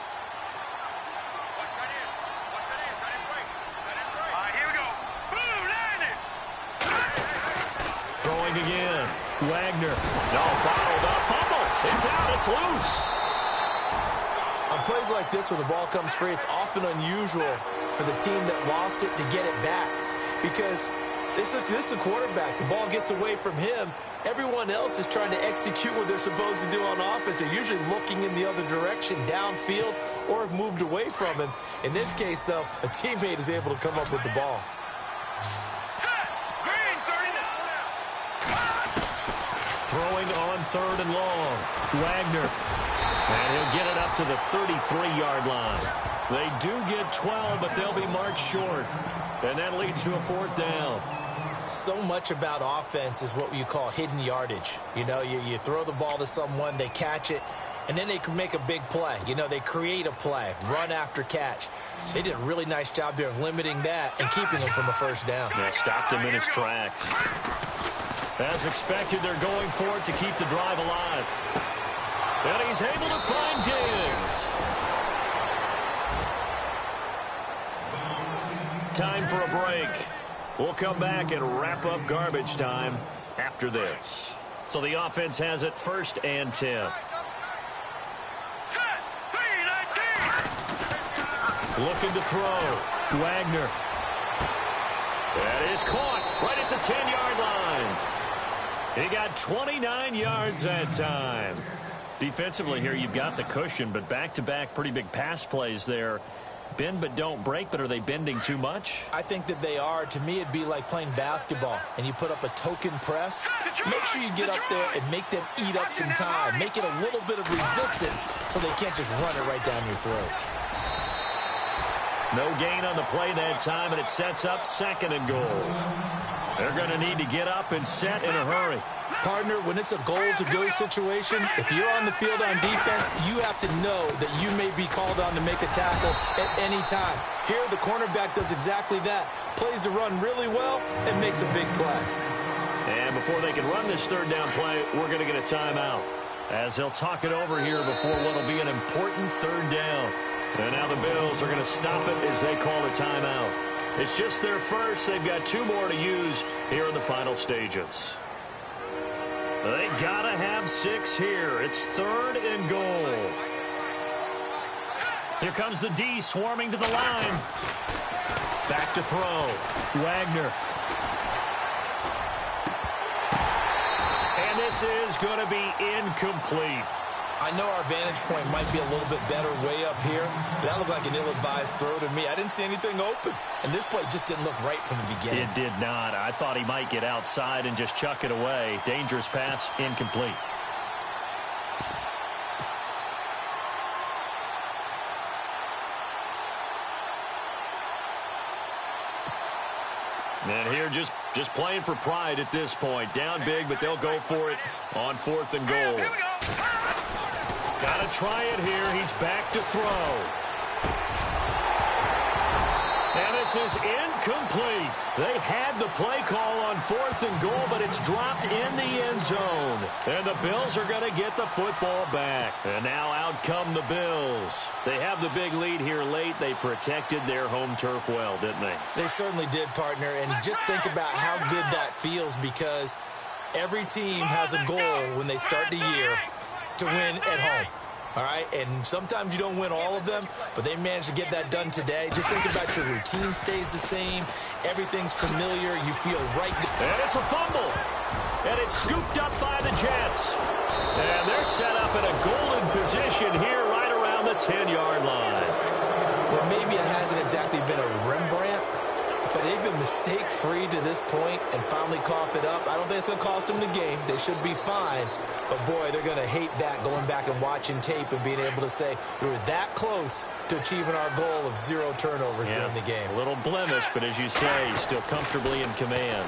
Throwing again. Wagner. No, bottled up. Fumbles. It's out. It's loose. On plays like this where the ball comes free, it's often unusual for the team that lost it to get it back. Because this is the quarterback. The ball gets away from him. Everyone else is trying to execute what they're supposed to do on offense. They're usually looking in the other direction, downfield, or have moved away from him. In this case, though, a teammate is able to come up with the ball. Throwing on 3rd and long. Wagner. And he'll get it up to the 33-yard line. They do get 12, but they'll be marked short. And that leads to a 4th down. So much about offense is what you call hidden yardage. You know, you throw the ball to someone, they catch it, and then they can make a big play. You know, they create a play, run after catch. They did a really nice job there of limiting that and keeping him from a 1st down. Yeah, stopped him in his tracks. As expected, they're going for it to keep the drive alive. And he's able to find Diggs. Time for a break. We'll come back and wrap up garbage time after this. So the offense has it 1st and 10. Looking to throw. Wagner. That is caught right at the 10-yard line. He got 29 yards that time. Defensively here, you've got the cushion, but back-to-back pretty big pass plays there. Bend but don't break, but are they bending too much? I think that they are. To me, it'd be like playing basketball, and you put up a token press. Make sure you get up there and make them eat up some time. Make it a little bit of resistance so they can't just run it right down your throat. No gain on the play that time, and it sets up 2nd and goal. They're going to need to get up and set in a hurry. Partner, when it's a goal-to-go situation, if you're on the field on defense, you have to know that you may be called on to make a tackle at any time. Here, the cornerback does exactly that. Plays the run really well and makes a big play. And before they can run this 3rd down play, we're going to get a timeout, as they'll talk it over here before what will be an important 3rd down. And now the Bills are going to stop it as they call a timeout. It's just their first. They've got 2 more to use here in the final stages. They got to have 6 here. It's 3rd and goal. Here comes the D swarming to the line. Back to throw. Wagner. And this is going to be incomplete. I know our vantage point might be a little bit better way up here, but that looked like an ill-advised throw to me. I didn't see anything open, and this play just didn't look right from the beginning. It did not. I thought he might get outside and just chuck it away. Dangerous pass, incomplete. And here just playing for pride at this point. Down big, but they'll go for it on 4th and goal. Got to try it here. He's back to throw. And this is incomplete. They had the play call on 4th and goal, but it's dropped in the end zone. And the Bills are going to get the football back. And now out come the Bills. They have the big lead here late. They protected their home turf well, didn't they? They certainly did, partner. And just think about how good that feels, because every team has a goal when they start the year to win at home. All right, and sometimes you don't win all of them, but they managed to get that done today. Just think about your routine stays the same. Everything's familiar. You feel right. And it's a fumble. And it's scooped up by the Jets. And they're set up in a golden position here right around the 10-yard line. Well, maybe it hasn't exactly been a Rembrandt, but they've been mistake-free to this point and finally cough it up. I don't think it's going to cost them the game. They should be fine. But, boy, they're going to hate that, going back and watching tape and being able to say we were that close to achieving our goal of 0 turnovers during the game. A little blemish, but as you say, still comfortably in command.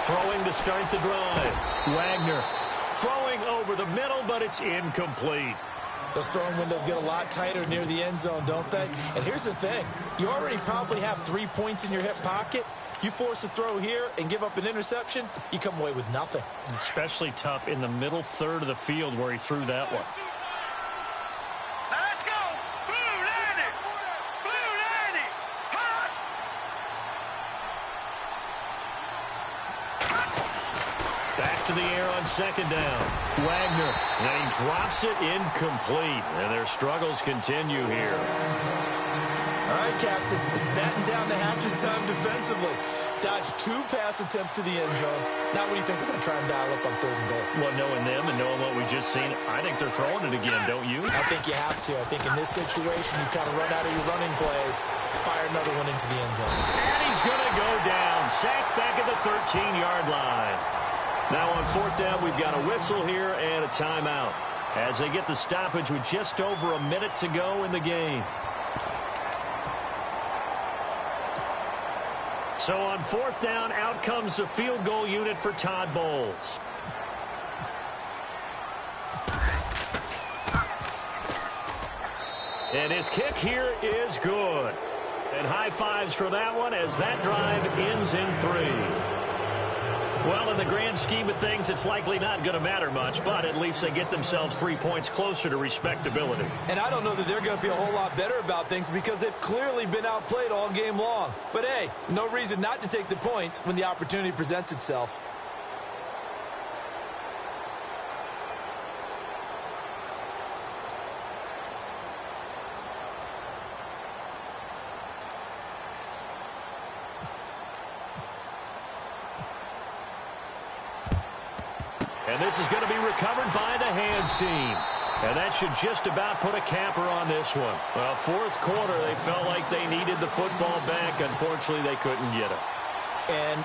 Throwing to start the drive. Wagner throwing over the middle, but it's incomplete. Those throwing windows get a lot tighter near the end zone, don't they? And here's the thing. You already probably have 3 points in your hip pocket. You force a throw here and give up an interception, you come away with nothing. Especially tough in the middle third of the field where he threw that one. Let's go! Blue landing! Blue landing! Hot! Back to the air on 2nd down. Wagner. And he drops it incomplete. And their struggles continue here. All right, Captain. It's batten down the hatches time defensively. Dodged 2 pass attempts to the end zone. Now what do you think they're going to try and dial up on 3rd and goal? Well, knowing them and knowing what we just seen, I think they're throwing it again, don't you? I think you have to. I think in this situation, you kind of run out of your running plays, fire another one into the end zone. And he's going to go down. Sacked back at the 13-yard line. Now on 4th down, we've got a whistle here and a timeout as they get the stoppage with just over a minute to go in the game. So on 4th down, out comes the field goal unit for Todd Bowles. And his kick here is good. And high fives for that one as that drive ends in 3. Well, in the grand scheme of things, it's likely not going to matter much, but at least they get themselves 3 points closer to respectability. And I don't know that they're going to feel a whole lot better about things because they've clearly been outplayed all game long. But, hey, no reason not to take the points when the opportunity presents itself. And this is going to be recovered by the hands team. And that should just about put a capper on this one. Well, 4th quarter, they felt like they needed the football back. Unfortunately, they couldn't get it. And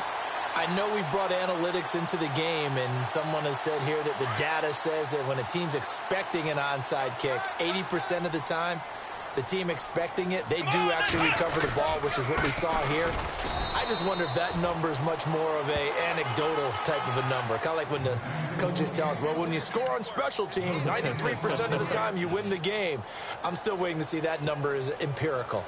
I know we brought analytics into the game, and someone has said here that the data says that when a team's expecting an onside kick, 80% of the time, the team expecting it, they do actually recover the ball, which is what we saw here. I just wonder if that number is much more of a anecdotal type of a number. Kind of like when the coaches tell us, well, when you score on special teams, 93% of the time you win the game. I'm still waiting to see that number is empirical.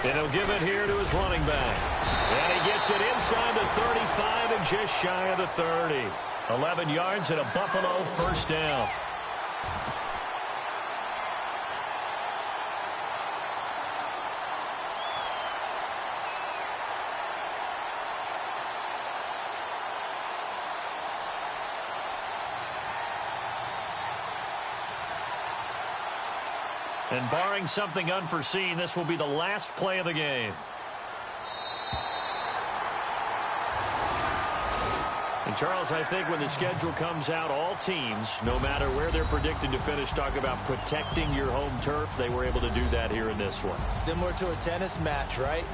And he'll give it here to his running back. And he gets it inside the 35 and just shy of the 30. 11 yards and a Buffalo 1st down. And barring something unforeseen, this will be the last play of the game. And, Charles, I think when the schedule comes out, all teams, no matter where they're predicted to finish, talk about protecting your home turf. They were able to do that here in this one. Similar to a tennis match, right?